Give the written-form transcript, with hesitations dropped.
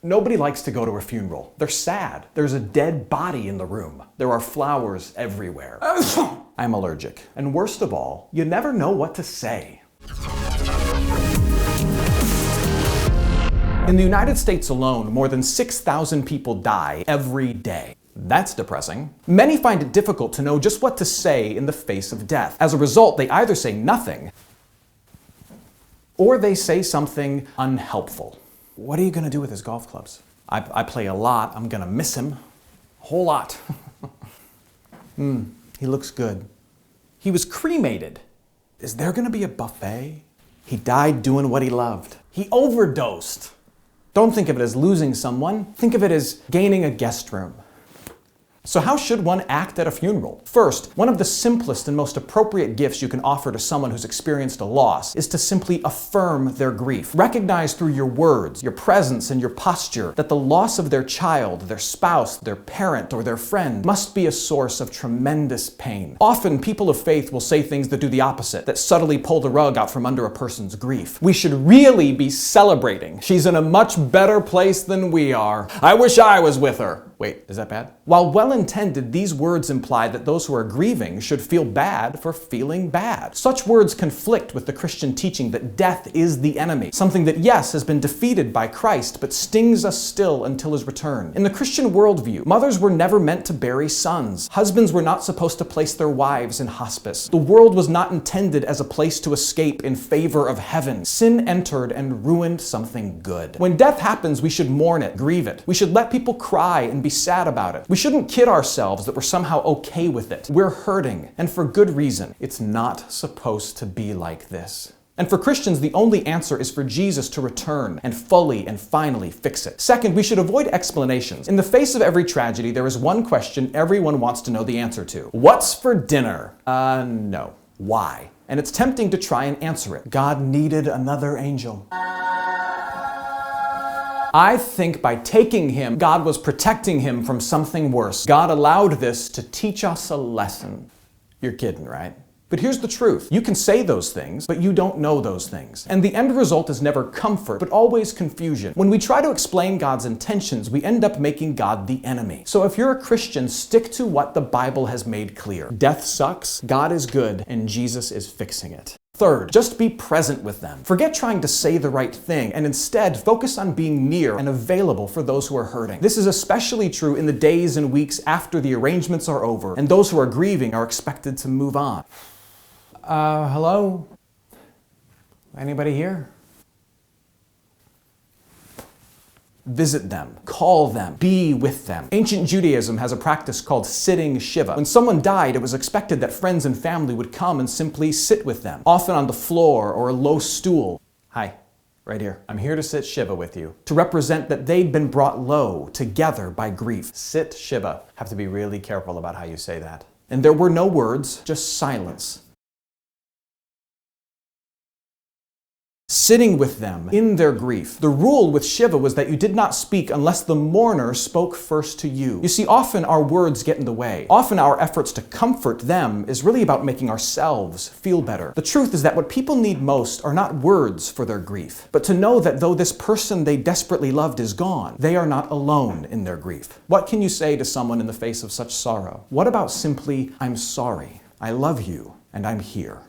Nobody likes to go to a funeral. They're sad. There's a dead body in the room. There are flowers everywhere. I'm allergic. And worst of all, you never know what to say. In the United States alone, more than 6,000 people die every day. That's depressing. Many find it difficult to know just what to say in the face of death. As a result, they either say nothing or they say something unhelpful. What are you going to do with his golf clubs? I play a lot. I'm going to miss him. A whole lot. He looks good. He was cremated. Is there going to be a buffet? He died doing what he loved. He overdosed. Don't think of it as losing someone. Think of it as gaining a guest room. So how should one act at a funeral? First, one of the simplest and most appropriate gifts you can offer to someone who's experienced a loss is to simply affirm their grief. Recognize through your words, your presence, and your posture that the loss of their child, their spouse, their parent, or their friend must be a source of tremendous pain. Often, people of faith will say things that do the opposite, that subtly pull the rug out from under a person's grief. We should really be celebrating. She's in a much better place than we are. I wish I was with her. Wait, is that bad? While well-intended, these words imply that those who are grieving should feel bad for feeling bad. Such words conflict with the Christian teaching that death is the enemy, something that, yes, has been defeated by Christ, but stings us still until his return. In the Christian worldview, mothers were never meant to bury sons. Husbands were not supposed to place their wives in hospice. The world was not intended as a place to escape in favor of heaven. Sin entered and ruined something good. When death happens, we should mourn it, grieve it. We should let people cry and be sad about it. We shouldn't kid ourselves that we're somehow okay with it. We're hurting, and for good reason. It's not supposed to be like this. And for Christians, the only answer is for Jesus to return and fully and finally fix it. Second, we should avoid explanations. In the face of every tragedy, there is one question everyone wants to know the answer to. What's for dinner? No. Why? And it's tempting to try and answer it. God needed another angel. I think by taking him, God was protecting him from something worse. God allowed this to teach us a lesson. You're kidding, right? But here's the truth. You can say those things, but you don't know those things. And the end result is never comfort, but always confusion. When we try to explain God's intentions, we end up making God the enemy. So if you're a Christian, stick to what the Bible has made clear. Death sucks, God is good, and Jesus is fixing it. Third, just be present with them. Forget trying to say the right thing and instead focus on being near and available for those who are hurting. This is especially true in the days and weeks after the arrangements are over and those who are grieving are expected to move on. Hello? Anybody here? Visit them, call them, be with them. Ancient Judaism has a practice called sitting Shiva. When someone died, it was expected that friends and family would come and simply sit with them, often on the floor or a low stool. Hi, right here. I'm here to sit Shiva with you, to represent that they'd been brought low together by grief. Sit Shiva. Have to be really careful about how you say that. And there were no words, just silence. Sitting with them in their grief. The rule with Shiva was that you did not speak unless the mourner spoke first to you. You see, often our words get in the way. Often our efforts to comfort them is really about making ourselves feel better. The truth is that what people need most are not words for their grief, but to know that though this person they desperately loved is gone, they are not alone in their grief. What can you say to someone in the face of such sorrow? What about simply, I'm sorry, I love you, and I'm here?